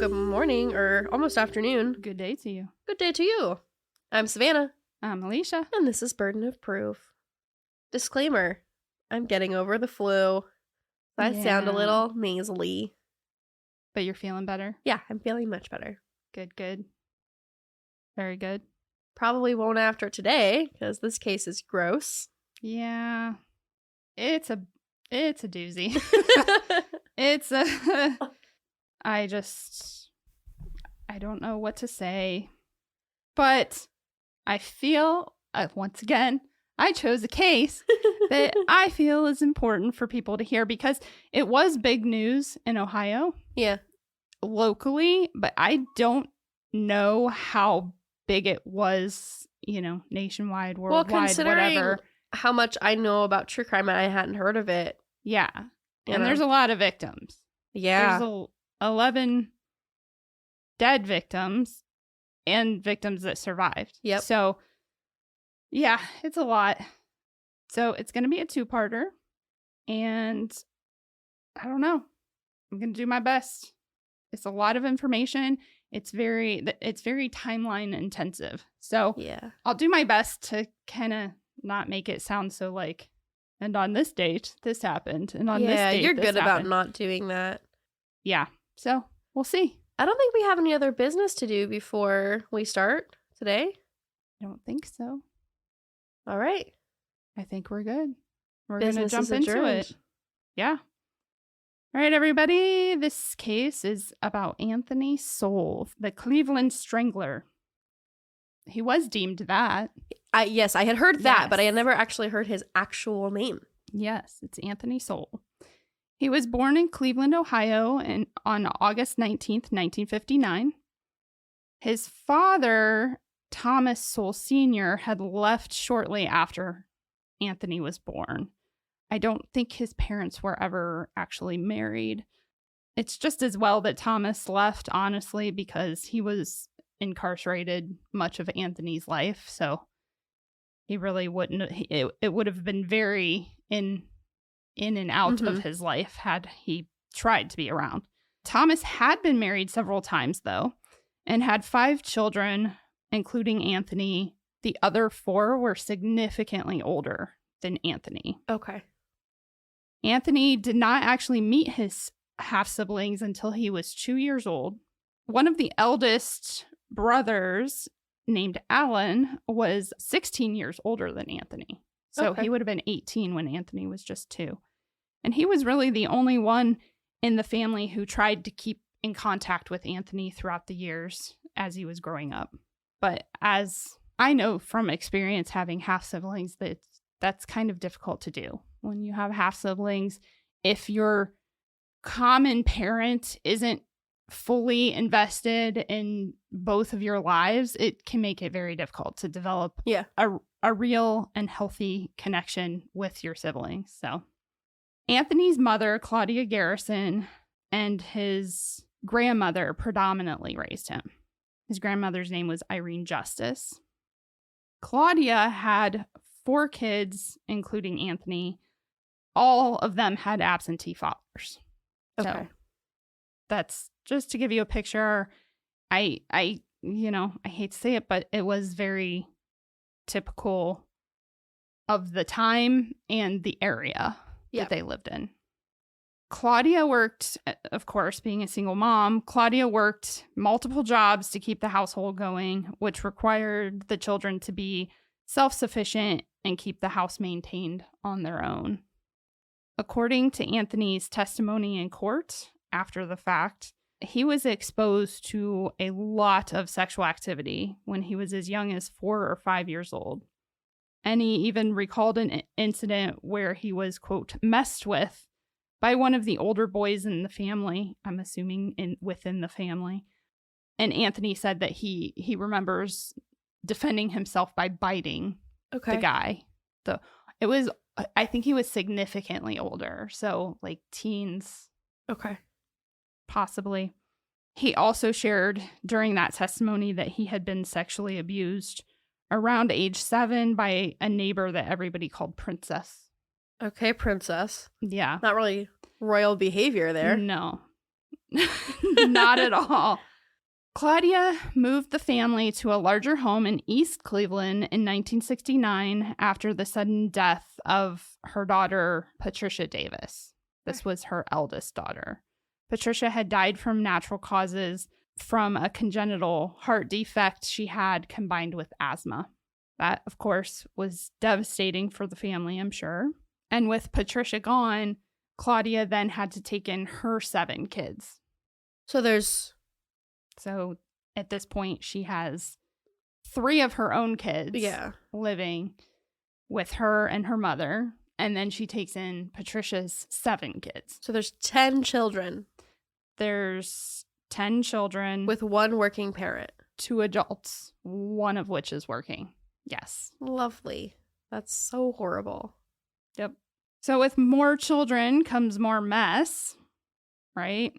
Good morning, or almost afternoon. Good day to you. Good day to you. I'm Savannah. I'm Elysia. And this is Burden of Proof. Disclaimer, I'm getting over the flu. I sound a little nasally. But you're feeling better? Yeah, I'm feeling much better. Good. Very good. Probably won't after today, because this case is gross. Yeah. It's a doozy. I don't know what to say. But I feel, once again, I chose a case that I feel is important for people to hear because it was big news in Ohio. Yeah. Locally, but I don't know how big it was, nationwide, worldwide, well, considering whatever. How much I know about true crime, I hadn't heard of it. Yeah. And there's a lot of victims. Yeah. There's 11 dead victims and victims that survived. Yep. So, yeah, it's a lot. So it's going to be a two-parter. And I don't know. I'm going to do my best. It's a lot of information. It's very timeline intensive. So yeah, I'll do my best to kind of not make it sound so like, and on this date, this happened. And on this date, you're this good happened. about not doing that. Yeah. So we'll see. I don't think we have any other business to do before we start today. I don't think so. All right. I think we're good. We're going Business to jump is into adjourned. it. Yeah. All right, everybody. This case is about Anthony Sowell, the Cleveland Strangler. He was deemed that. Yes, I had heard that, Yes. but I had never actually heard his actual name. Yes, it's Anthony Sowell. He was born in Cleveland, Ohio, on August 19th, 1959. His father, Thomas Sowell Sr., had left shortly after Anthony was born. I don't think his parents were ever actually married. It's just as well that Thomas left, honestly, because he was incarcerated much of Anthony's life. So he really wouldn't, it would have been very in and out of his life had he tried to be around. Thomas had been married several times, though, and had 5 children, including Anthony. The other 4 were significantly older than Anthony. Okay. Anthony did not actually meet his half-siblings until he was 2 years old. One of the eldest brothers, named Alan, was 16 years older than Anthony. So he would have been 18 when Anthony was just 2. And he was really the only one in the family who tried to keep in contact with Anthony throughout the years as he was growing up. But as I know from experience having half-siblings, that's kind of difficult to do. When you have half-siblings, if your common parent isn't fully invested in both of your lives, it can make it very difficult to develop a real and healthy connection with your siblings. So Anthony's mother, Claudia Garrison, and his grandmother predominantly raised him. His grandmother's name was Irene Justice. Claudia had 4 kids, including Anthony. All of them had absentee fathers. Okay. So that's just to give you a picture. I hate to say it, but it was very typical of the time and the area that they lived in. Claudia worked, of course, being a single mom, Claudia worked multiple jobs to keep the household going, which required the children to be self-sufficient and keep the house maintained on their own. According to Anthony's testimony in court after the fact, he was exposed to a lot of sexual activity when he was as young as 4 or 5 years old. And he even recalled an incident where he was, quote, messed with by one of the older boys in the family, I'm assuming within the family. And Anthony said that he remembers defending himself by biting the guy. I think he was significantly older, so like teens. Okay. Possibly. He also shared during that testimony that he had been sexually abused around age 7 by a neighbor that everybody called Princess. Okay, Princess. Yeah. Not really royal behavior there. No. Not at all. Claudia moved the family to a larger home in East Cleveland in 1969 after the sudden death of her daughter, Patricia Davis. This was her eldest daughter. Patricia had died from natural causes from a congenital heart defect she had combined with asthma. That, of course, was devastating for the family, I'm sure. And with Patricia gone, Claudia then had to take in her 7 kids. So at this point, she has 3 of her own kids living with her and her mother. And then she takes in Patricia's 7 kids. So there's 10 children. There's 10 children. With 1 working parent. 2 adults, 1 of which is working. Yes. Lovely. That's so horrible. Yep. So with more children comes more mess, right?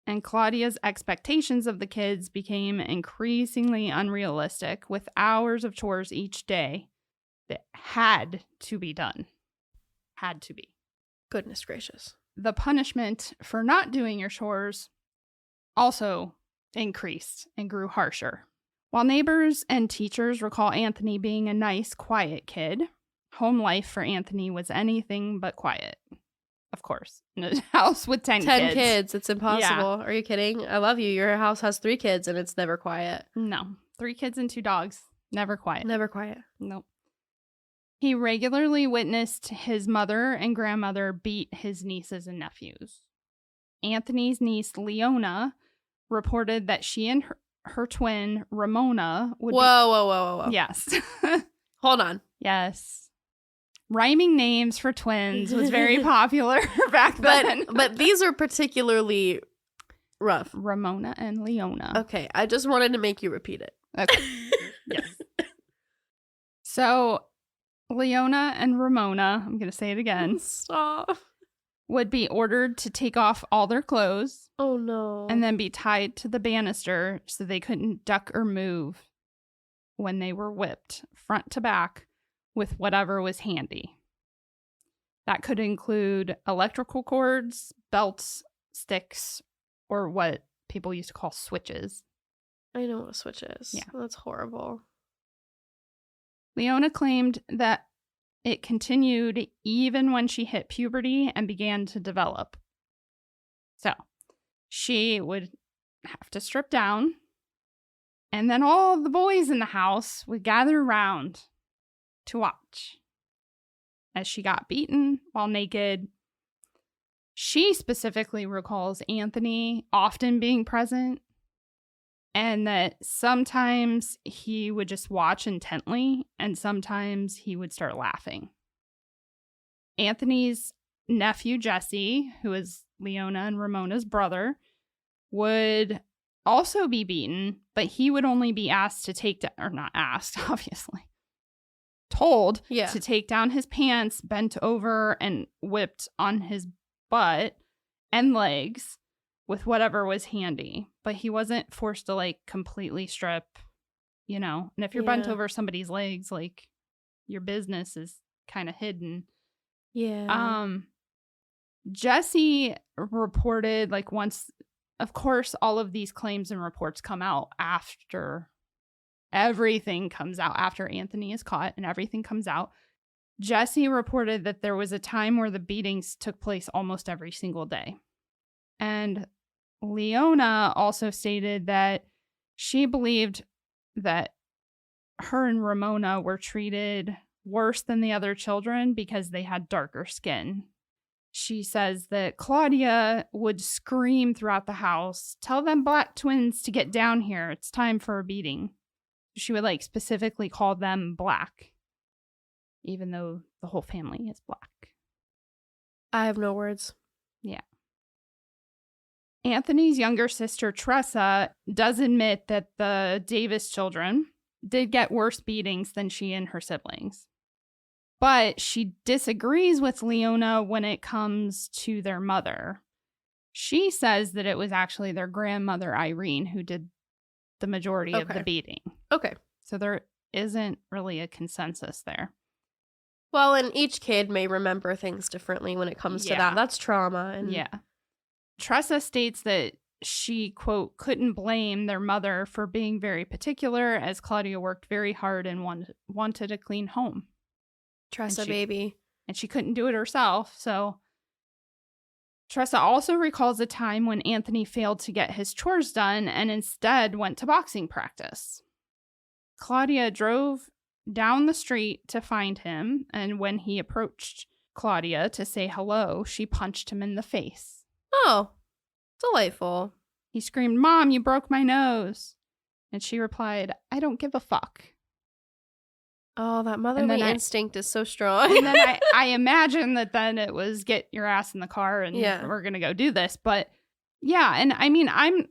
And Claudia's expectations of the kids became increasingly unrealistic, with hours of chores each day that had to be done. Had to be. Goodness gracious. The punishment for not doing your chores also increased and grew harsher. While neighbors and teachers recall Anthony being a nice, quiet kid, home life for Anthony was anything but quiet. Of course. In a house with 10 kids. 10 kids. It's impossible. Yeah. Are you kidding? I love you. Your house has 3 kids and it's never quiet. No. 3 kids and 2 dogs. Never quiet. Never quiet. Nope. He regularly witnessed his mother and grandmother beat his nieces and nephews. Anthony's niece, Leona, reported that she and her twin, Ramona, would Whoa. Yes. Hold on. Yes. Rhyming names for twins was very popular back then. But these are particularly rough. Ramona and Leona. Okay, I just wanted to make you repeat it. Okay. Yes. So, Leona and Ramona, I'm going to say it again. Stop. Would be ordered to take off all their clothes. Oh, no. And then be tied to the banister so they couldn't duck or move when they were whipped front to back with whatever was handy. That could include electrical cords, belts, sticks, or what people used to call switches. I know what a switch is. Yeah. That's horrible. Leona claimed that it continued even when she hit puberty and began to develop. So, she would have to strip down, and then all the boys in the house would gather around to watch as she got beaten while naked. She specifically recalls Anthony often being present, and that sometimes he would just watch intently, and sometimes he would start laughing. Anthony's nephew, Jesse, who is Leona and Ramona's brother, would also be beaten, but he would only be asked to take down, or not asked, obviously, told to take down his pants, bent over, and whipped on his butt and legs with whatever was handy. But he wasn't forced to, like, completely strip, you know. And if you're bent over somebody's legs, like, your business is kind of hidden. Yeah. Jesse reported, like, once, of course, all of these claims and reports come out after everything comes out, after Anthony is caught and everything comes out. Jesse reported that there was a time where the beatings took place almost every single day. And Leona also stated that she believed that her and Ramona were treated worse than the other children because they had darker skin. She says that Claudia would scream throughout the house, "Tell them black twins to get down here. It's time for a beating." She would, like, specifically call them black, even though the whole family is black. I have no words. Yeah. Anthony's younger sister, Tressa, does admit that the Davis children did get worse beatings than she and her siblings. But she disagrees with Leona when it comes to their mother. She says that it was actually their grandmother, Irene, who did the majority of the beating. Okay. So there isn't really a consensus there. Well, and each kid may remember things differently when it comes to that. That's trauma. And yeah. Tressa states that she, quote, couldn't blame their mother for being very particular, as Claudia worked very hard and wanted a clean home. Tressa, baby. And she couldn't do it herself. So Tressa also recalls a time when Anthony failed to get his chores done and instead went to boxing practice. Claudia drove down the street to find him, and when he approached Claudia to say hello, she punched him in the face. Oh, delightful. He screamed, "Mom, you broke my nose." And she replied, "I don't give a fuck." Oh, that motherly instinct is so strong. And then I imagine that then it was, get your ass in the car and we're going to go do this. But yeah, and I mean, I'm,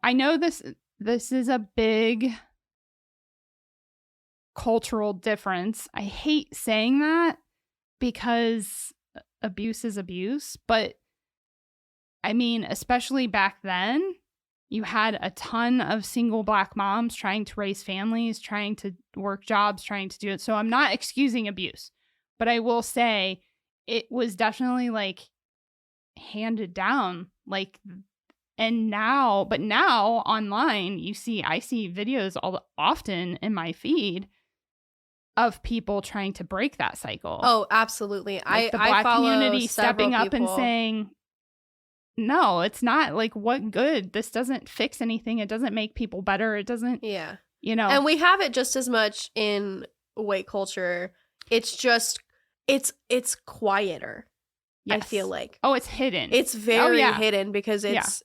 I know this is a big cultural difference. I hate saying that because abuse is abuse, but I mean, especially back then, you had a ton of single Black moms trying to raise families, trying to work jobs, trying to do it. So I'm not excusing abuse, but I will say it was definitely like handed down, like, and now online, I see videos often in my feed of people trying to break that cycle. Oh, absolutely. Like the Black community stepping up and saying, no, it's not, like, what good? This doesn't fix anything. It doesn't make people better. It doesn't, And we have it just as much in white culture. It's just, it's quieter. Yes. I feel like. Oh, it's hidden. It's very hidden because it's,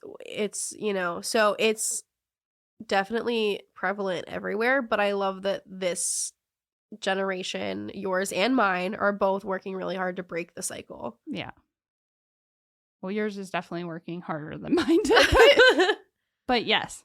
so it's definitely prevalent everywhere. But I love that this generation, yours and mine, are both working really hard to break the cycle. Yeah. Well, yours is definitely working harder than mine did. But yes.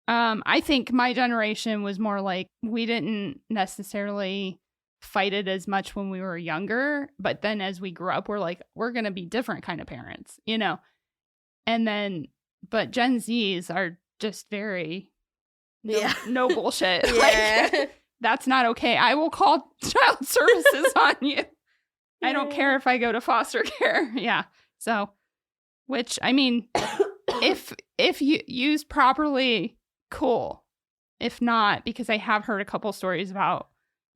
I think my generation was more like, we didn't necessarily fight it as much when we were younger. But then as we grew up, we're like, we're going to be different kind of parents, And then, but Gen Zs are just very, no bullshit. Yeah. Like, that's not okay. I will call child services on you. I don't care if I go to foster care. Yeah. So, which, I mean, if you used properly, cool. If not, because I have heard a couple stories about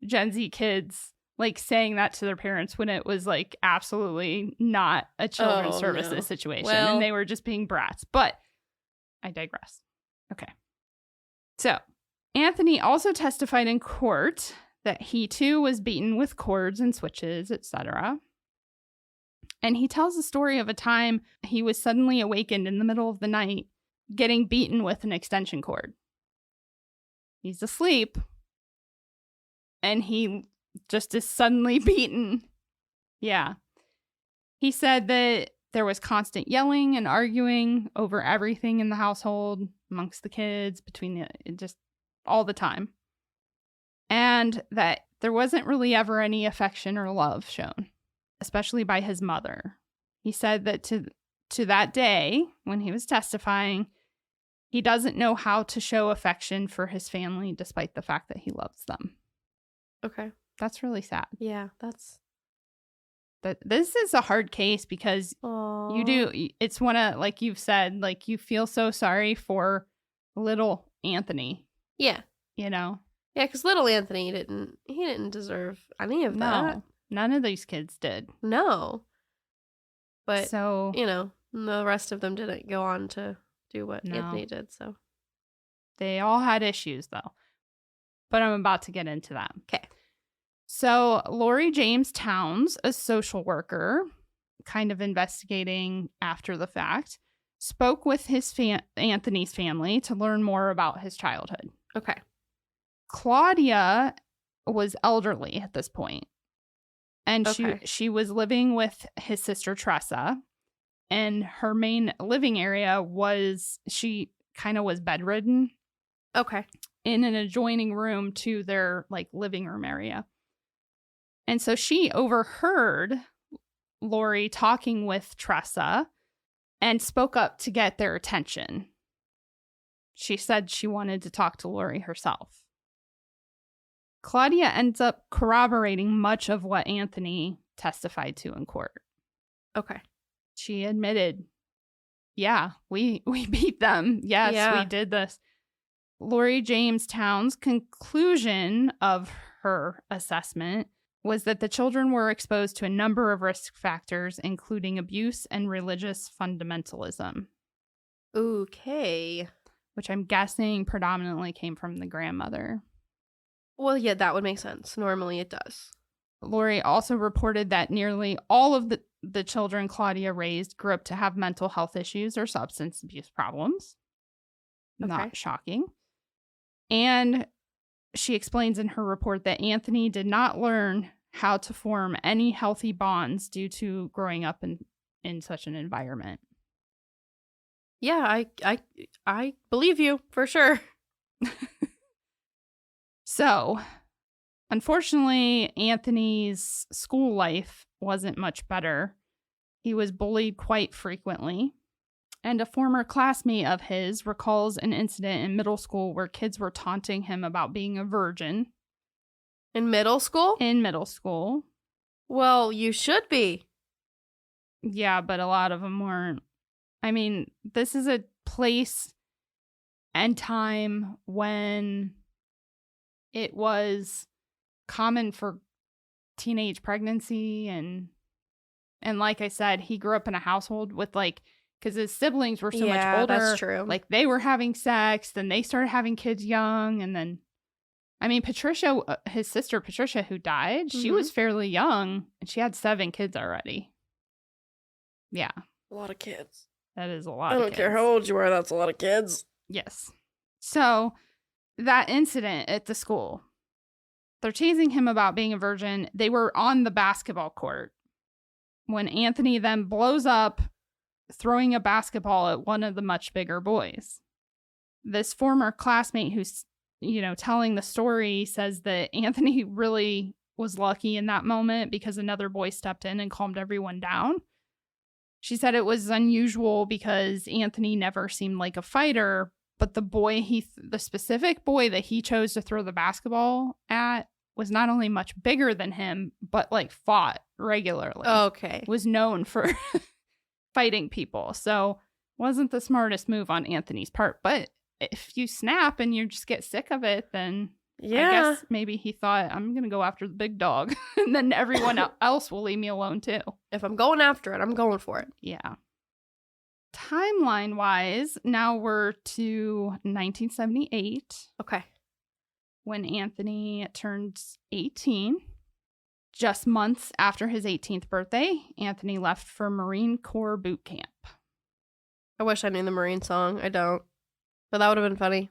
Gen Z kids like saying that to their parents when it was like absolutely not a children's services situation, and they were just being brats. But I digress. Okay. So, Anthony also testified in court that he too was beaten with cords and switches, etc. And he tells the story of a time he was suddenly awakened in the middle of the night, getting beaten with an extension cord. He's asleep, and he just is suddenly beaten. Yeah. He said that there was constant yelling and arguing over everything in the household, amongst the kids, just all the time. And that there wasn't really ever any affection or love shown, especially by his mother. He said that to that day, when he was testifying, he doesn't know how to show affection for his family, despite the fact that he loves them. Okay. That's really sad. Yeah, this is a hard case because it's one of, like you've said, like you feel so sorry for little Anthony. Yeah. Yeah, because little Anthony didn't deserve any of that. None of these kids did. No. But, so, the rest of them didn't go on to do what Anthony did, so. They all had issues, though. But I'm about to get into that. Okay. So, Lori James Towns, a social worker, kind of investigating after the fact, spoke with Anthony's family to learn more about his childhood. Okay. Claudia was elderly at this point. And she was living with his sister Tressa. And her main living area she kind of was bedridden. Okay. In an adjoining room to their like living room area. And so she overheard Lori talking with Tressa and spoke up to get their attention. She said she wanted to talk to Lori herself. Claudia ends up corroborating much of what Anthony testified to in court. Okay. She admitted Yeah, we beat them. Yes, Yeah. we did this. Lori Jamestown's conclusion of her assessment was that the children were exposed to a number of risk factors, including abuse and religious fundamentalism. Okay. Which I'm guessing predominantly came from the grandmother. Well, yeah, that would make sense. Normally it does. Lori also reported that nearly all of the children Claudia raised grew up to have mental health issues or substance abuse problems. Okay. Not shocking. And she explains in her report that Anthony did not learn how to form any healthy bonds due to growing up in such an environment. Yeah, I believe you for sure. So, unfortunately, Anthony's school life wasn't much better. He was bullied quite frequently. And a former classmate of his recalls an incident in middle school where kids were taunting him about being a virgin. In middle school? In middle school. Well, you should be. Yeah, but a lot of them weren't. I mean, this is a place and time when it was common for teenage pregnancy and like I said, he grew up in a household with because his siblings were so much older. That's true. Like they were having sex, then they started having kids young, and then I mean Patricia, his sister Patricia, who died, she was fairly young and she had 7 kids already. Yeah. A lot of kids. That is a lot. I don't care how old you are, that's a lot of kids. Yes. So that incident at the school, they're teasing him about being a virgin. They were on the basketball court when Anthony then blows up, throwing a basketball at one of the much bigger boys. This former classmate who's, telling the story says that Anthony really was lucky in that moment because another boy stepped in and calmed everyone down. She said it was unusual because Anthony never seemed like a fighter, but the specific boy that he chose to throw the basketball at was not only much bigger than him, but fought regularly. Okay. Was known for fighting people. So wasn't the smartest move on Anthony's part. But if you snap and you just get sick of it, then I guess maybe he thought, I'm going to go after the big dog. And then everyone else will leave me alone too. If I'm going after it, I'm going for it. Yeah. Timeline-wise, now we're to 1978. Okay. When Anthony turns 18. Just months after his 18th birthday, Anthony left for Marine Corps boot camp. I wish I knew the Marine song. I don't. But that would have been funny.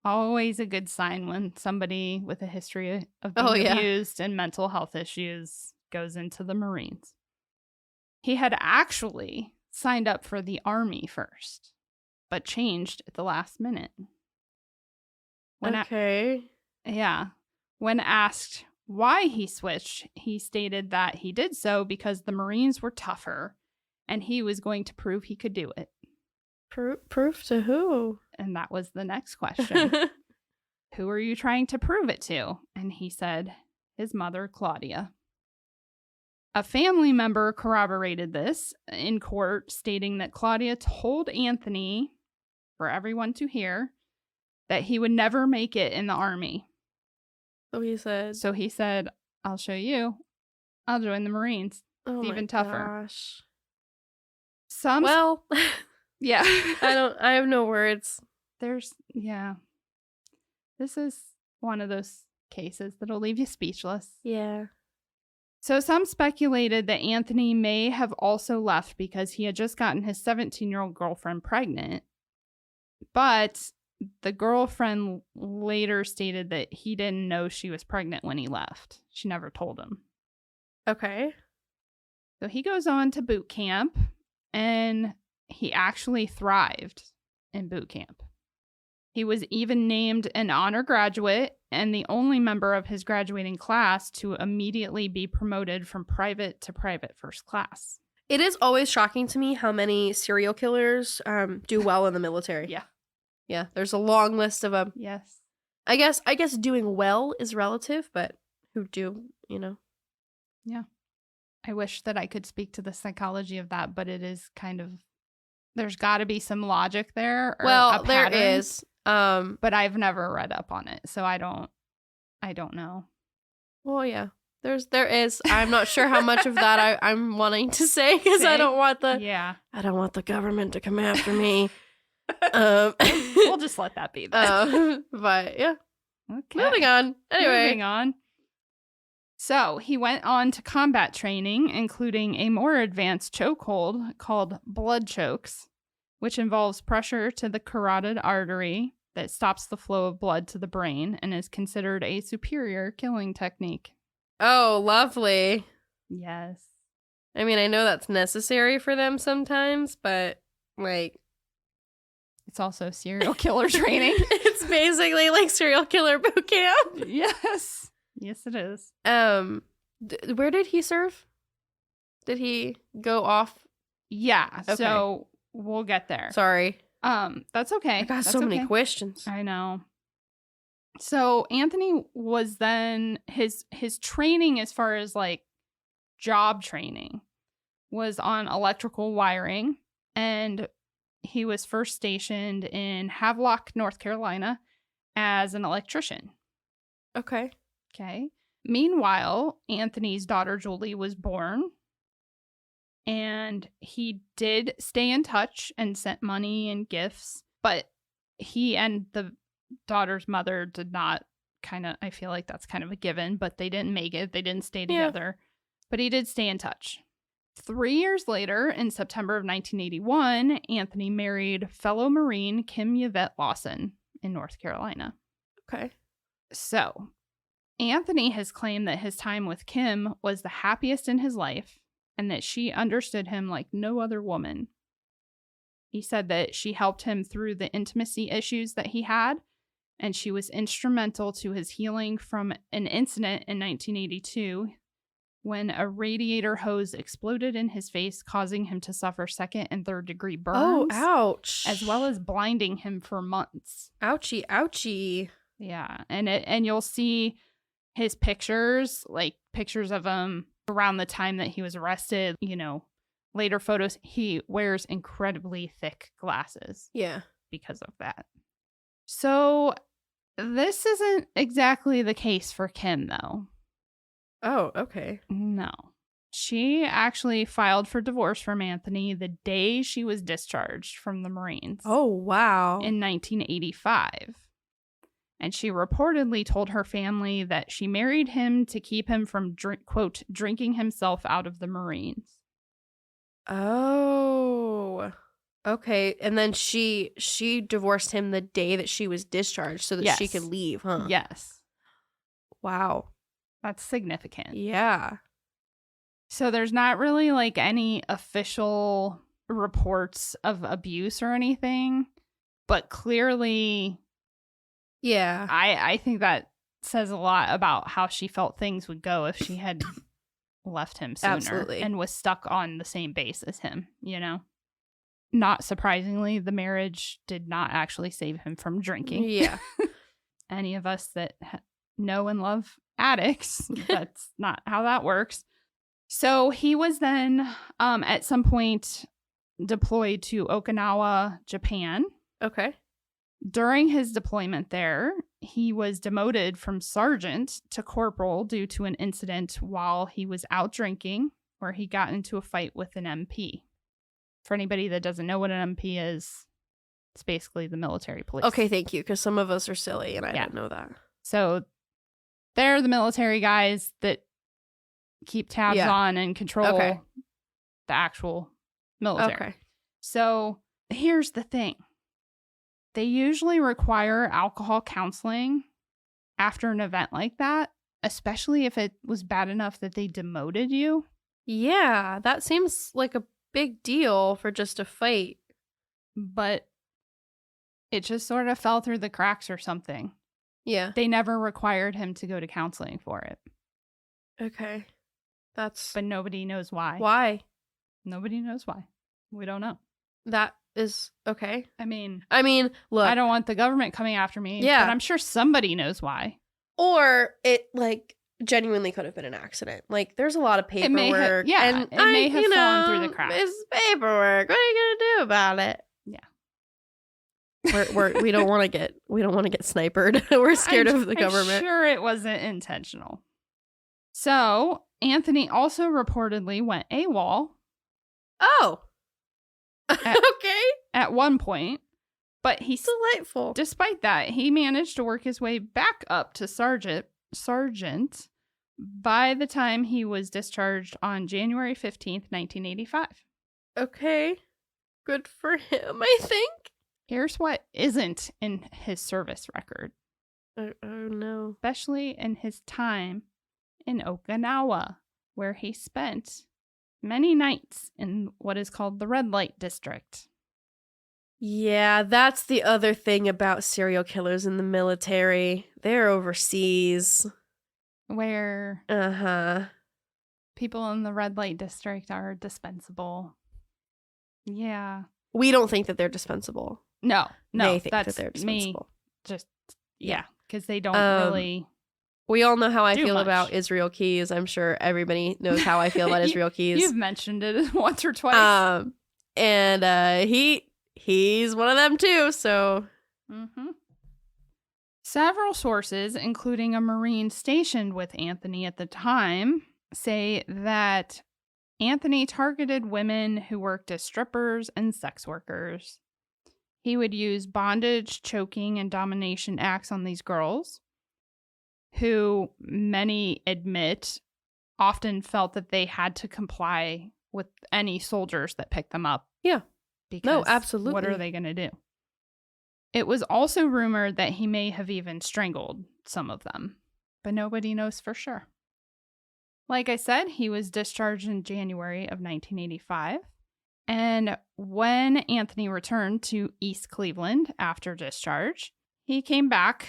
Always a good sign when somebody with a history of being abused and mental health issues goes into the Marines. He had actually signed up for the Army first, but changed at the last minute. When asked why he switched, he stated that he did so because the Marines were tougher and he was going to prove he could do it. Proof to who? And that was the next question. Who are you trying to prove it to? And he said, his mother, Claudia. A family member corroborated this in court, stating that Claudia told Anthony, for everyone to hear, that he would never make it in the Army. So he said, I'll show you. I'll join the Marines. Oh, it's even tougher. Gosh. Yeah. I have no words. This is one of those cases that'll leave you speechless. Yeah. So some speculated that Anthony may have also left because he had just gotten his 17-year-old girlfriend pregnant. But the girlfriend later stated that he didn't know she was pregnant when he left. She never told him. Okay. So he goes on to boot camp, and he actually thrived in boot camp. He was even named an honor graduate and the only member of his graduating class to immediately be promoted from private to private first class. It is always shocking to me how many serial killers do well in the military. Yeah. Yeah, there's a long list of them. Yes. I guess doing well is relative, but who do, Yeah. I wish that I could speak to the psychology of that, but it is kind of There's got to be some logic there. Or Well, a there pattern, is. but I've never read up on it, so I don't know. Well, yeah. There is. I'm not sure how much of that I'm wanting to say because I don't want the government to come after me. We'll just let that be then. But yeah. Okay. Moving on. Anyway. Moving on. So he went on to combat training, including a more advanced chokehold called blood chokes, which involves pressure to the carotid artery that stops the flow of blood to the brain and is considered a superior killing technique. Oh, lovely. Yes. I mean, I know that's necessary for them sometimes, but like... It's also serial killer training. It's basically like serial killer boot camp. Yes. Yes, it is. Where did he serve? Did he go off? Yeah. Okay. So we'll get there. Sorry. That's okay. I got so many questions. I know. So Anthony was then his training as far as like job training was on electrical wiring, and he was first stationed in Havelock, North Carolina as an electrician. Okay. Meanwhile, Anthony's daughter Julie was born, and he did stay in touch and sent money and gifts, but he and the daughter's mother did not I feel like that's kind of a given, but they didn't make it. They didn't stay together, but he did stay in touch. 3 years later, in September of 1981, Anthony married fellow Marine Kim Yvette Lawson in North Carolina. Okay. So, Anthony has claimed that his time with Kim was the happiest in his life and that she understood him like no other woman. He said that she helped him through the intimacy issues that he had, and she was instrumental to his healing from an incident in 1982 when a radiator hose exploded in his face, causing him to suffer 2nd and 3rd degree burns. Oh, ouch. As well as blinding him for months. Ouchie, ouchie. Yeah, and you'll see his pictures, like pictures of him around the time that he was arrested, later photos. He wears incredibly thick glasses. Yeah. Because of that. So this isn't exactly the case for Kim, though. Oh, okay. No. She actually filed for divorce from Anthony the day she was discharged from the Marines. Oh, wow. In 1985. And she reportedly told her family that she married him to keep him from, quote, drinking himself out of the Marines. Oh, okay. And then she divorced him the day that she was discharged so that she could leave, huh? Yes. Wow. That's significant. Yeah. So there's not really like any official reports of abuse or anything, but clearly... Yeah. I think that says a lot about how she felt things would go if she had left him sooner. Absolutely. And was stuck on the same base as him, Not surprisingly, the marriage did not actually save him from drinking. Yeah. Any of us that know and love addicts, that's not how that works. So he was then at some point deployed to Okinawa, Japan. Okay. During his deployment there, he was demoted from sergeant to corporal due to an incident while he was out drinking, where he got into a fight with an MP. For anybody that doesn't know what an MP is, it's basically the military police. Okay, thank you, because some of us are silly and I didn't know that. So they're the military guys that keep tabs on and control the actual military. Okay. So here's the thing. They usually require alcohol counseling after an event like that, especially if it was bad enough that they demoted you. Yeah, that seems like a big deal for just a fight. But it just sort of fell through the cracks or something. Yeah. They never required him to go to counseling for it. Okay. But nobody knows why. Why? Nobody knows why. We don't know. That is okay. I mean, look. I don't want the government coming after me. Yeah. But I'm sure somebody knows why. Or it, like, genuinely could have been an accident. Like, there's a lot of It may paperwork. have, it may have fallen through the cracks. It's paperwork. What are you gonna do about it? Yeah. We don't want to get sniped. We're scared of the government. I'm sure it wasn't intentional. So Anthony also reportedly went AWOL. Oh. Okay. At one point, but he's delightful. Despite that, he managed to work his way back up to sergeant by the time he was discharged on January 15th, 1985. Okay. Good for him, I think. Here's what isn't in his service record. Oh no. Especially in his time in Okinawa, where he spent many nights in what is called the red light district. Yeah, that's the other thing about serial killers in the military. They're overseas. Where people in the red light district are dispensable. Yeah. We don't think that they're dispensable. No. They think that they're dispensable. Yeah, because they don't really. We all know how I feel much. About Israel Keys. I'm sure everybody knows how I feel about Israel Keys. You've mentioned it once or twice. And he's one of them too, so. Mm-hmm. Several sources, including a Marine stationed with Anthony at the time, say that Anthony targeted women who worked as strippers and sex workers. He would use bondage, choking, and domination acts on these girls, who many admit often felt that they had to comply with any soldiers that picked them up. Yeah. Because no, absolutely. What are they going to do? It was also rumored that he may have even strangled some of them, but nobody knows for sure. Like I said, he was discharged in January of 1985. And when Anthony returned to East Cleveland after discharge, he came back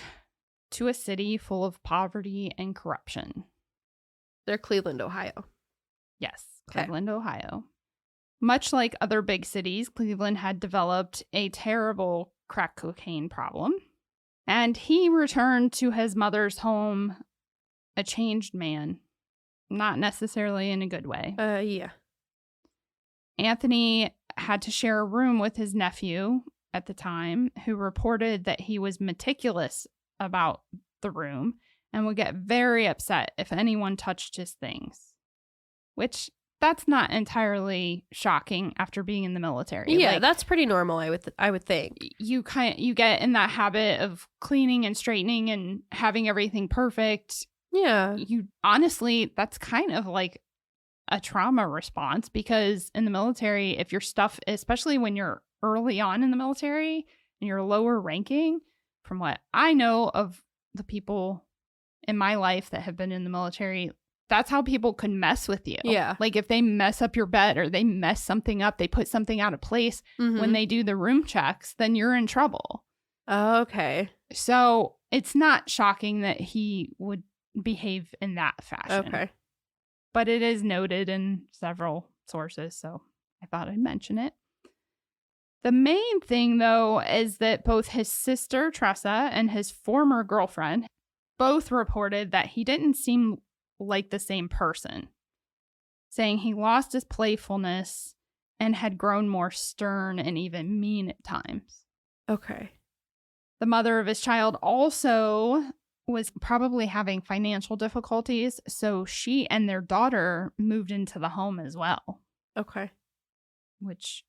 to a city full of poverty and corruption. They're Cleveland, Ohio. Yes, Cleveland, Okay. Ohio. Much like other big cities, Cleveland had developed a terrible crack cocaine problem. And he returned to his mother's home a changed man. Not necessarily in a good way. Yeah. Anthony had to share a room with his nephew at the time, who reported that he was meticulous about the room and would get very upset if anyone touched his things. Which, that's not entirely shocking after being in the military. Yeah, that's pretty normal, I would think. You get in that habit of cleaning and straightening and having everything perfect. Yeah. Honestly, that's kind of like a trauma response, because in the military, if your stuff, especially when you're early on in the military and you're lower ranking, from what I know of the people in my life that have been in the military, that's how people can mess with you. Yeah. Like if they mess up your bed or they mess something up, they put something out of place when they do the room checks, then you're in trouble. Okay. So it's not shocking that he would behave in that fashion. Okay. But it is noted in several sources, so I thought I'd mention it. The main thing, though, is that both his sister, Tressa, and his former girlfriend both reported that he didn't seem like the same person, saying he lost his playfulness and had grown more stern and even mean at times. Okay. The mother of his child also was probably having financial difficulties, so she and their daughter moved into the home as well. Okay. Which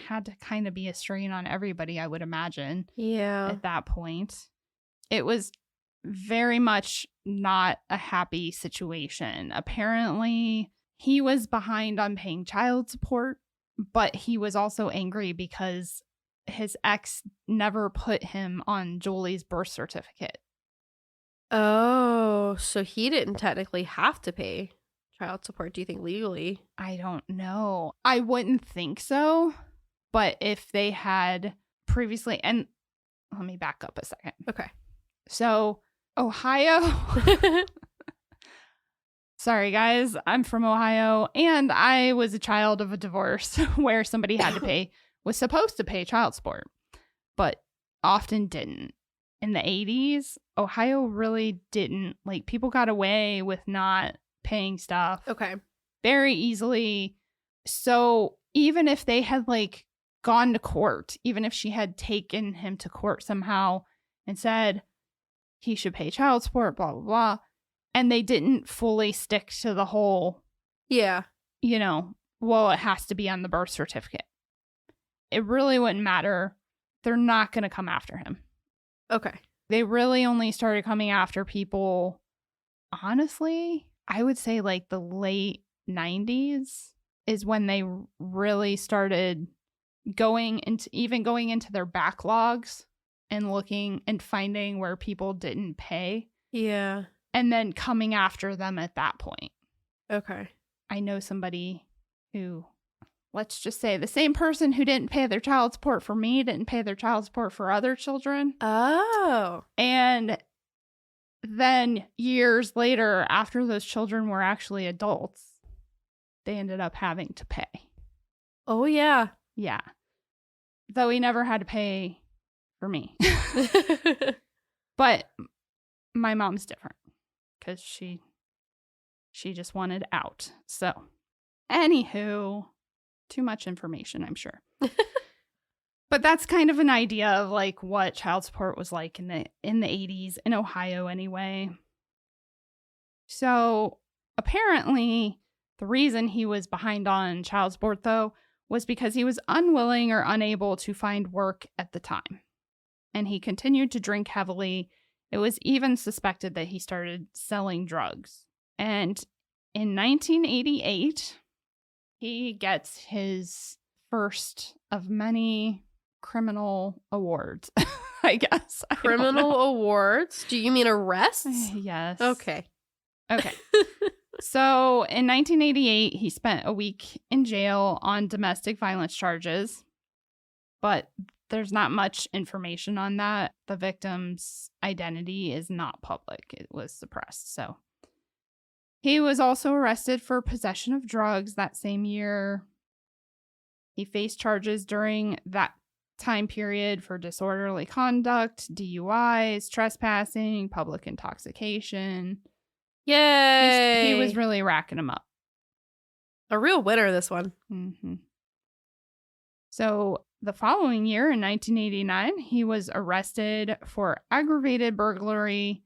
had to kind of be a strain on everybody, I would imagine. Yeah. At that point. It was very much not a happy situation. Apparently, he was behind on paying child support, but he was also angry because his ex never put him on Julie's birth certificate. Oh, so he didn't technically have to pay child support, do you think, legally? I don't know. I wouldn't think so. But if they had previously, and let me back up a second. Okay. So, Ohio. Sorry, guys. I'm from Ohio, and I was a child of a divorce where somebody had to pay, was supposed to pay child support, but often didn't. in the 80s, Ohio really didn't, like, people got away with not paying stuff. Okay. Very easily. So even if they had, like, gone to court, even if she had taken him to court somehow and said he should pay child support, blah, blah, blah, and they didn't fully stick to the whole, yeah, you know, well, it has to be on the birth certificate. It really wouldn't matter. They're not going to come after him. Okay. They really only started coming after people, honestly, I would say like the late 90s is when they really started going into their backlogs and looking and finding where people didn't pay. Yeah. And then coming after them at that point. Okay. I know somebody who, let's just say the same person who didn't pay their child support for me didn't pay their child support for other children. Oh. And then years later, after those children were actually adults, they ended up having to pay. Oh, yeah. Yeah. Though he never had to pay for me. But my mom's different because she just wanted out. So, anywho, too much information, I'm sure. But that's kind of an idea of like what child support was like in the 80s in Ohio anyway. So, apparently, the reason he was behind on child support though was because he was unwilling or unable to find work at the time. And he continued to drink heavily. It was even suspected that he started selling drugs. And in 1988, he gets his first of many criminal awards, I guess. Criminal awards? Do you mean arrests? Yes. Okay. So in 1988, he spent a week in jail on domestic violence charges, but there's not much information on that. The victim's identity is not public. It was suppressed. So he was also arrested for possession of drugs that same year. He faced charges during that time period for disorderly conduct, DUIs, trespassing, public intoxication. Yay! He was really racking them up. A real winner, this one. Mm-hmm. So the following year, in 1989, he was arrested for aggravated burglary,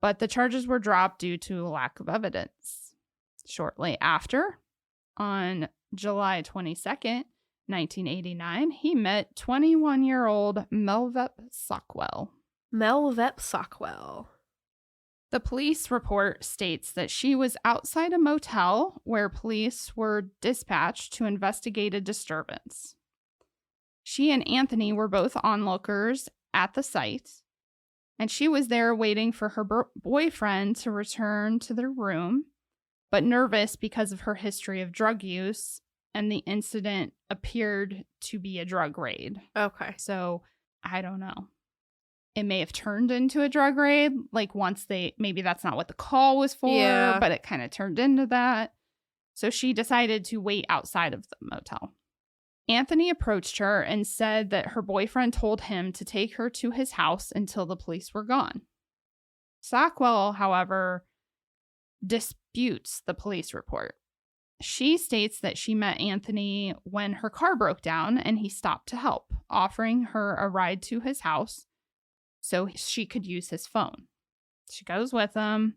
but the charges were dropped due to a lack of evidence. Shortly after, on July 22nd, 1989, he met 21-year-old Melvep Sockwell. Melvep Sockwell. The police report states that she was outside a motel where police were dispatched to investigate a disturbance. She and Anthony were both onlookers at the site, and she was there waiting for her boyfriend to return to their room, but nervous because of her history of drug use, and the incident appeared to be a drug raid. Okay. So, I don't know. It may have turned into a drug raid, like once maybe that's not what the call was for, but it kind of turned into that. So she decided to wait outside of the motel. Anthony approached her and said that her boyfriend told him to take her to his house until the police were gone. Sockwell, however, disputes the police report. She states that she met Anthony when her car broke down and he stopped to help, offering her a ride to his house so she could use his phone. She goes with him,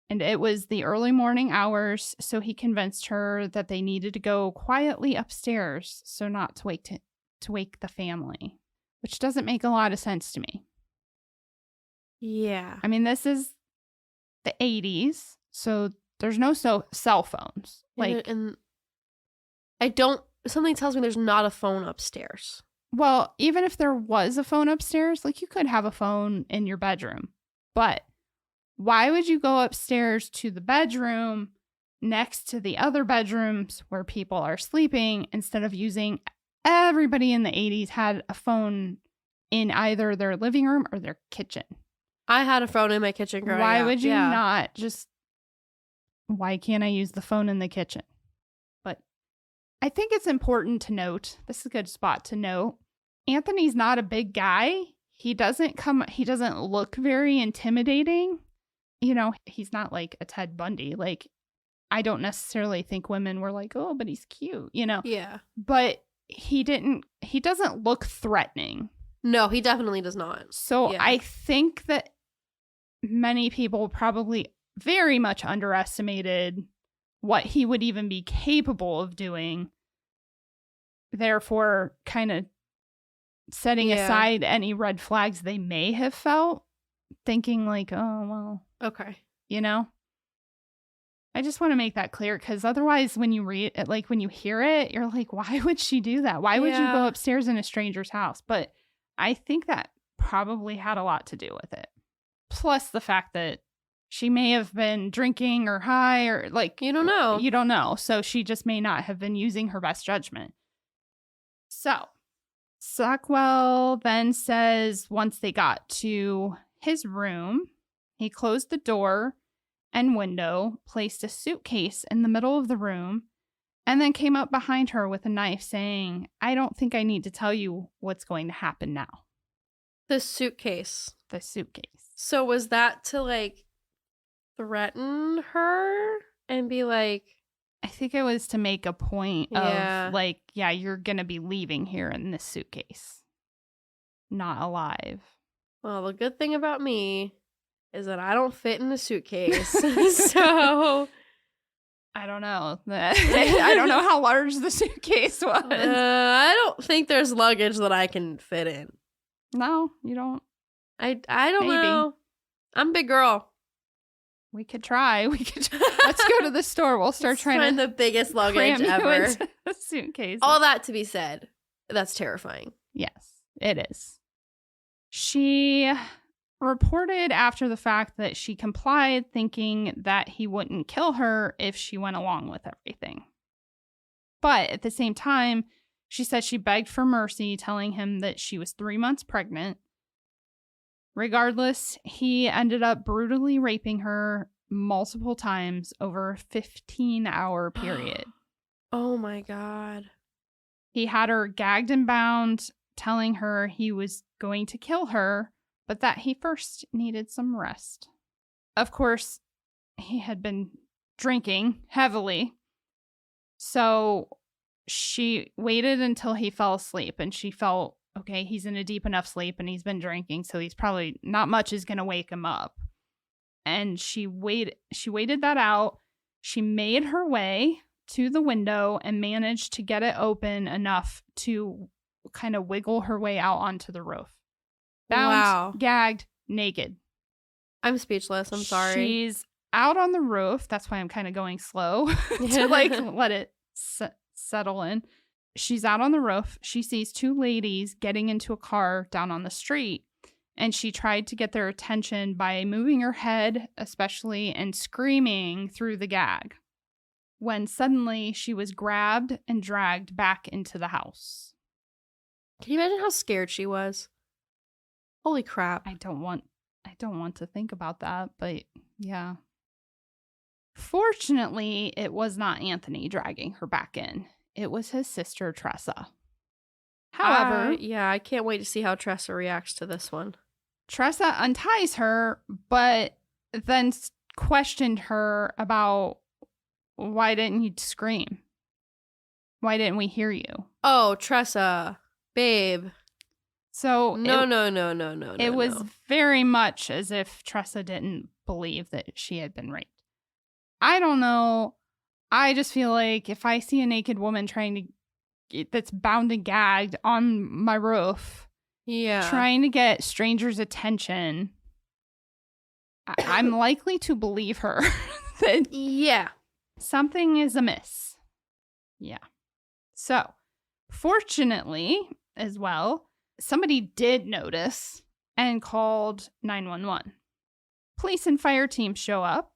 and it was the early morning hours, so he convinced her that they needed to go quietly upstairs so not to wake the family, which doesn't make a lot of sense to me. Yeah. I mean, this is the 80s, so there's no cell phones. And something tells me there's not a phone upstairs. Well, even if there was a phone upstairs, like you could have a phone in your bedroom. But why would you go upstairs to the bedroom next to the other bedrooms where people are sleeping instead of using everybody in the 80s had a phone in either their living room or their kitchen? I had a phone in my kitchen growing up. Why would you not just, why can't I use the phone in the kitchen? But I think it's important to note, this is a good spot to note, Anthony's not a big guy. he doesn't look very intimidating. You know, he's not like a Ted Bundy. Like, I don't necessarily think women were like, oh, but he's cute, you know? Yeah. But he doesn't look threatening. No, he definitely does not. So I think that many people probably very much underestimated what he would even be capable of doing. Therefore, kind of setting aside any red flags they may have felt, thinking like, oh, well. Okay. You know? I just want to make that clear, because otherwise when you read it, like when you hear it, you're like, why would she do that? Why would you go upstairs in a stranger's house? But I think that probably had a lot to do with it. Plus the fact that she may have been drinking or high, or like, you don't know. You don't know. So she just may not have been using her best judgment. So Sockwell then says once they got to his room, he closed the door and window, placed a suitcase in the middle of the room, and then came up behind her with a knife saying, I don't think I need to tell you what's going to happen now. The suitcase. So was that to like threaten her and be like... I think it was to make a point of like, you're going to be leaving here in this suitcase. Not alive. Well, the good thing about me is that I don't fit in a suitcase. So I don't know. I don't know how large the suitcase was. I don't think there's luggage that I can fit in. No, you don't. I don't know. I'm a big girl. We could try. Let's go to the store. We'll start trying to find the biggest luggage ever. A suitcase. All that to be said, that's terrifying. Yes, it is. She reported after the fact that she complied, thinking that he wouldn't kill her if she went along with everything. But at the same time, she said she begged for mercy, telling him that she was 3 months pregnant. Regardless, he ended up brutally raping her multiple times over a 15-hour period. Oh my God. He had her gagged and bound, telling her he was going to kill her, but that he first needed some rest. Of course, he had been drinking heavily, so she waited until he fell asleep, and she felt, okay, he's in a deep enough sleep and he's been drinking, so he's probably not much is going to wake him up. And she waited that out. She made her way to the window and managed to get it open enough to kind of wiggle her way out onto the roof. Bound, gagged, naked. I'm speechless. I'm sorry. She's out on the roof. That's why I'm kind of going slow to like let it settle in. She's out on the roof. She sees two ladies getting into a car down on the street, and she tried to get their attention by moving her head, especially, and screaming through the gag. When suddenly she was grabbed and dragged back into the house. Can you imagine how scared she was? Holy crap. I don't want to think about that, but yeah. Fortunately, it was not Anthony dragging her back in. It was his sister, Tressa. However... I can't wait to see how Tressa reacts to this one. Tressa unties her, but then questioned her about, why didn't you scream? Why didn't we hear you? Oh, Tressa, babe. So No. It was very much as if Tressa didn't believe that she had been raped. I don't know. I just feel like if I see a naked woman that's bound and gagged on my roof, trying to get strangers' attention, I'm likely to believe her that something is amiss. Yeah. So, fortunately, as well, somebody did notice and called 911. Police and fire teams show up.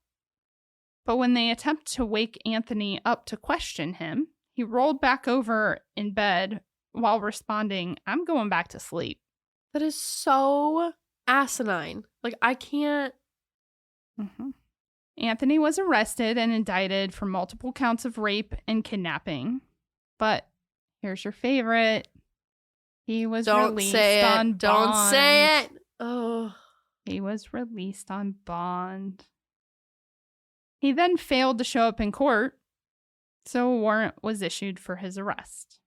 But when they attempt to wake Anthony up to question him, he rolled back over in bed while responding, I'm going back to sleep. That is so asinine. Like, I can't. Mm-hmm. Anthony was arrested and indicted for multiple counts of rape and kidnapping. But here's your favorite. He was Don't released say it. on bond. Don't say it. Oh. He was released on bond. He then failed to show up in court, so a warrant was issued for his arrest.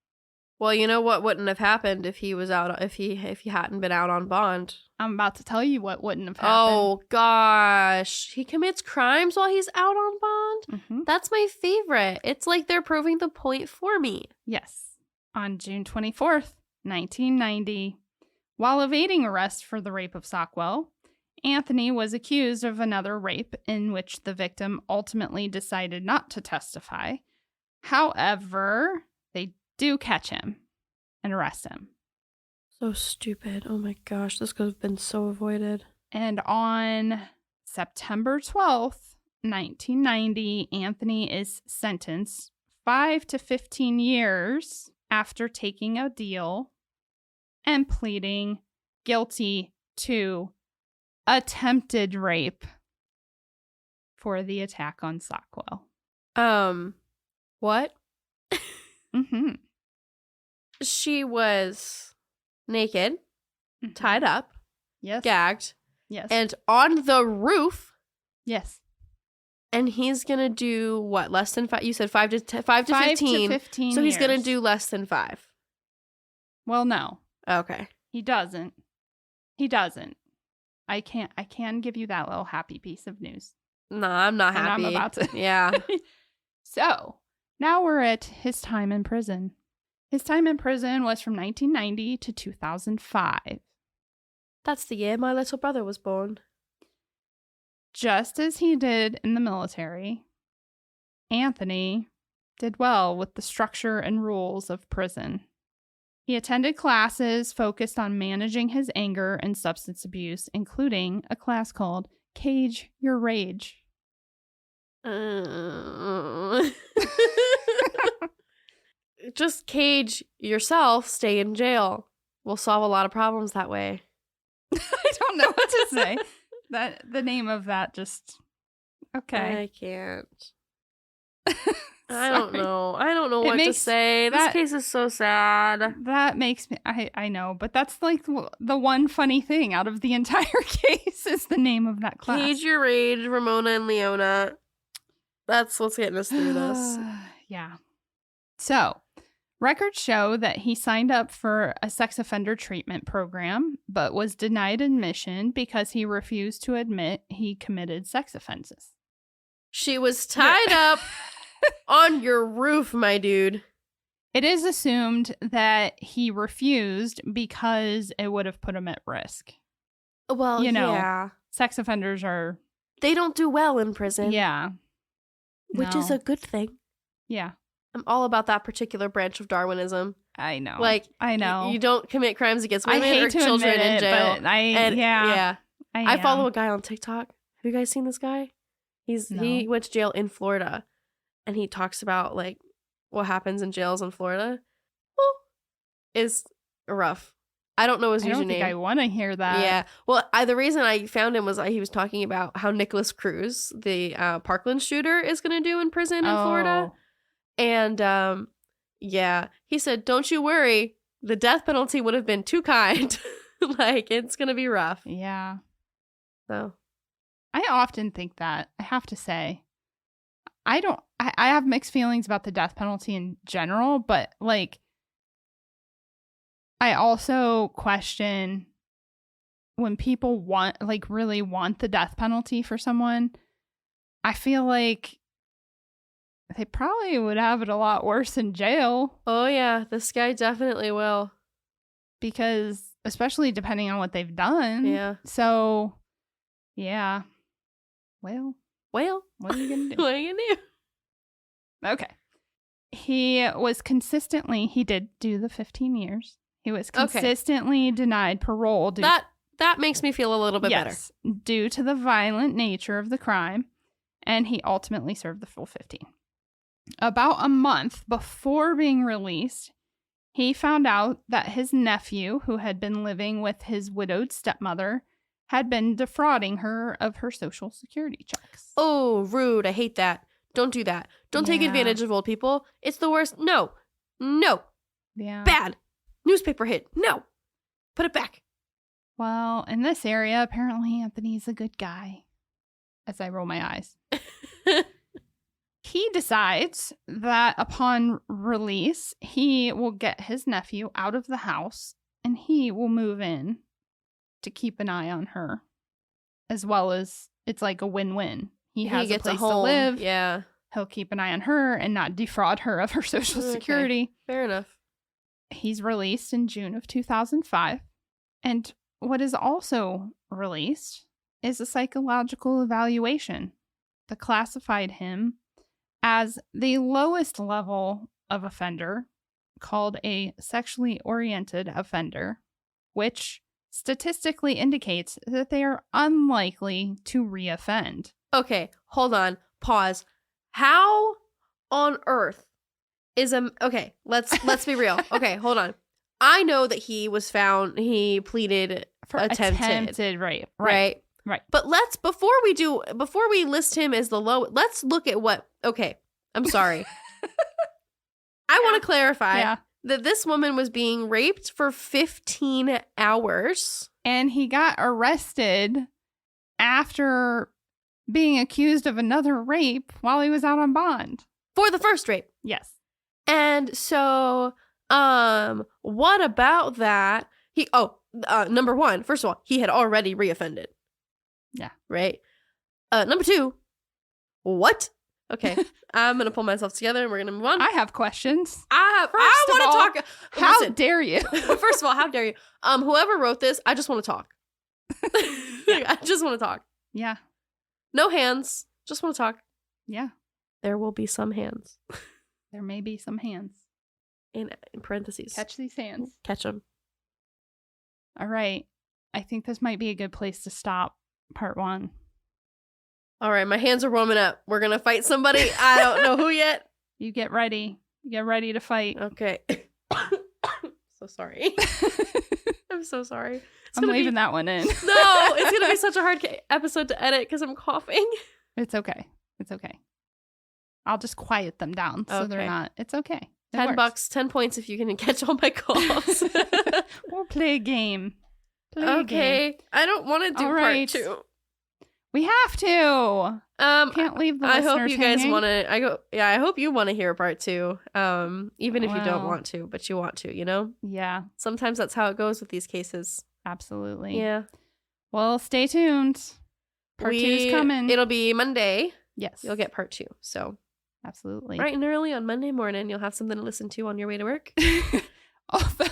Well, you know what wouldn't have happened if he was out if he hadn't been out on bond. I'm about to tell you what wouldn't have happened. Oh gosh. He commits crimes while he's out on bond? Mm-hmm. That's my favorite. It's like they're proving the point for me. Yes. On June 24th, 1990, while evading arrest for the rape of Sockwell, Anthony was accused of another rape in which the victim ultimately decided not to testify. However, they do catch him and arrest him. So stupid. Oh my gosh, this could have been so avoided. And on September 12th, 1990, Anthony is sentenced 5 to 15 years after taking a deal and pleading guilty to attempted rape for the attack on Sockwell. What? Mm-hmm. She was naked, Mm-hmm. tied up, Yes. gagged, Yes. and on the roof. Yes. And he's gonna do what? Less than 5? You said 5 to 5 to 15. 15 So he's gonna years. do less than 5. Well, no. Okay. He doesn't. He doesn't. I can give you that little happy piece of news. No, I'm not And happy. I'm about to. Yeah. So, now we're at his time in prison. His time in prison was from 1990 to 2005. That's the year my little brother was born. Just as he did in the military, Anthony did well with the structure and rules of prison. He attended classes focused on managing his anger and substance abuse, including a class called Cage Your Rage. Just cage yourself, stay in jail. We'll solve a lot of problems that way. I don't know what to say. That the name of that just okay. I can't. I don't know. I don't know what to makes say. This that- case is so sad. That makes me I know, but that's like the one funny thing out of the entire case is the name of that class. Cage Your Rage, Ramona and Leona. That's what's getting us through this. Yeah. So, records show that he signed up for a sex offender treatment program, but was denied admission because he refused to admit he committed sex offenses. She was tied up on your roof, my dude. It is assumed that he refused because it would have put him at risk. Well, You know. yeah. Sex offenders are, They don't do well in prison. yeah. Which is No. a good thing. Yeah, I'm all about that particular branch of Darwinism. I know. Like, I know. You don't commit crimes against I women hate or to children admit in it, jail. but yeah. I follow am. a guy on TikTok. Have you guys seen this guy? He No. went to jail in Florida, and he talks about like what happens in jails in Florida. Well, is rough. I don't know his I username. don't think I want to hear that. Yeah. Well, the reason I found him was he was talking about how Nicholas Cruz, the Parkland shooter, is going to do in prison in Florida. And yeah, he said, "Don't you worry, the death penalty would have been too kind. Like it's going to be rough." Yeah. So I often think that. I have to say. I have mixed feelings about the death penalty in general, but like I also question when people really want the death penalty for someone. I feel like they probably would have it a lot worse in jail. oh yeah, this guy definitely will. Because especially depending on what they've done. Yeah. So, yeah. Well, Well, what are you going to do? what are you going to do? Okay. He did do the 15 years. He was consistently denied parole That makes me feel a little bit better. due to the violent nature of the crime, and he ultimately served the full 15. About a month before being released, he found out that his nephew, who had been living with his widowed stepmother, had been defrauding her of her Social Security checks. Oh, rude. I hate that. Don't do that. Don't take Yeah. advantage of old people. It's the worst. No. Yeah. Bad. Newspaper hid. No. Put it back. Well, in this area, apparently Anthony's a good guy. As I roll my eyes. He decides that upon release, he will get his nephew out of the house and he will move in to keep an eye on her. As well as it's like a win-win. He has a place to live. Yeah. He'll keep an eye on her and not defraud her of her social security. Fair enough. He's released in June of 2005. And what is also released is a psychological evaluation that classified him as the lowest level of offender, called a sexually oriented offender, which statistically indicates that they are unlikely to reoffend. Okay, hold on. Pause. How on earth is okay, let's be real. Okay, hold on. I know that he pleaded For attempted rape. Right. But before we list him as the low, let's look at okay, I'm sorry. I want to clarify that this woman was being raped for 15 hours. And he got arrested after being accused of another rape while he was out on bond. For the first rape. Yes. And so, what about that? Number one, first of all, he had already reoffended. Yeah. Right? Number two, what? Okay. I'm going to pull myself together and we're going to move on. I have questions. I want to talk. How dare you? First of all, how dare you? Whoever wrote this, I just want to talk. I just want to talk. Yeah. No hands. Just want to talk. Yeah. There will be some hands. There may be some hands. In parentheses. Catch these hands. Catch them. All right. I think this might be a good place to stop part 1. All right. My hands are warming up. We're going to fight somebody. I don't know who yet. You get ready. Get ready to fight. Okay. So sorry. I'm so sorry. I'm leaving that one in. No, it's going to be such a hard episode to edit because I'm coughing. It's okay. It's okay. I'll just quiet them down so they're not. It's okay. $10, 10 points if you can catch all my coughs. We'll play a game. Okay. I don't want to do part 2. We have to. Can't leave the listeners I hope you guys hanging. want to. I hope you want to hear part 2. Even if you don't want to, but you want to, you know? Yeah. Sometimes that's how it goes with these cases. Absolutely. Yeah. Well, stay tuned. Part 2 is coming. It'll be Monday. Yes. You'll get part 2. So. Absolutely. Bright and early on Monday morning, you'll have something to listen to on your way to work. Although,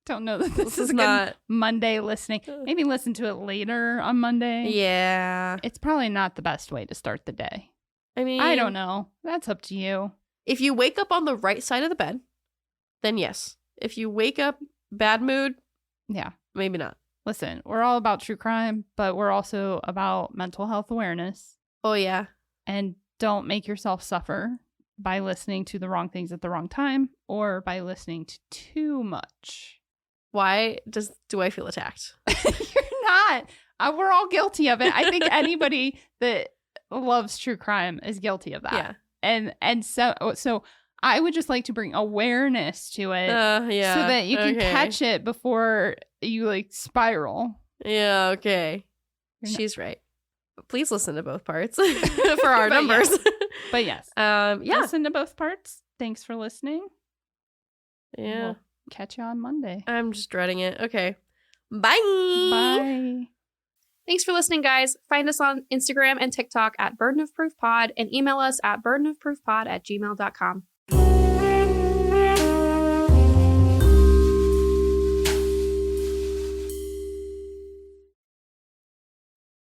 don't know that this is a not good Monday listening. Maybe listen to it later on Monday. Yeah. It's probably not the best way to start the day. I mean, I don't know. That's up to you. If you wake up on the right side of the bed, then yes. If you wake up bad mood, yeah, maybe not. Listen, we're all about true crime, but we're also about mental health awareness. Oh, yeah. And don't make yourself suffer by listening to the wrong things at the wrong time or by listening to too much. Why do I feel attacked? You're not. We're all guilty of it. I think anybody that loves true crime is guilty of that. Yeah. And so I would just like to bring awareness to it yeah. so that you can catch it before you like spiral. Yeah, okay. She's right. Please listen to both parts for our numbers. Yes. But yes. Yeah. Listen to both parts. Thanks for listening. Yeah. We'll catch you on Monday. I'm just dreading it. Okay. Bye. Bye. Thanks for listening, guys. Find us on Instagram and TikTok at Burden of Proof Pod and email us at burdenofproofpod@gmail.com.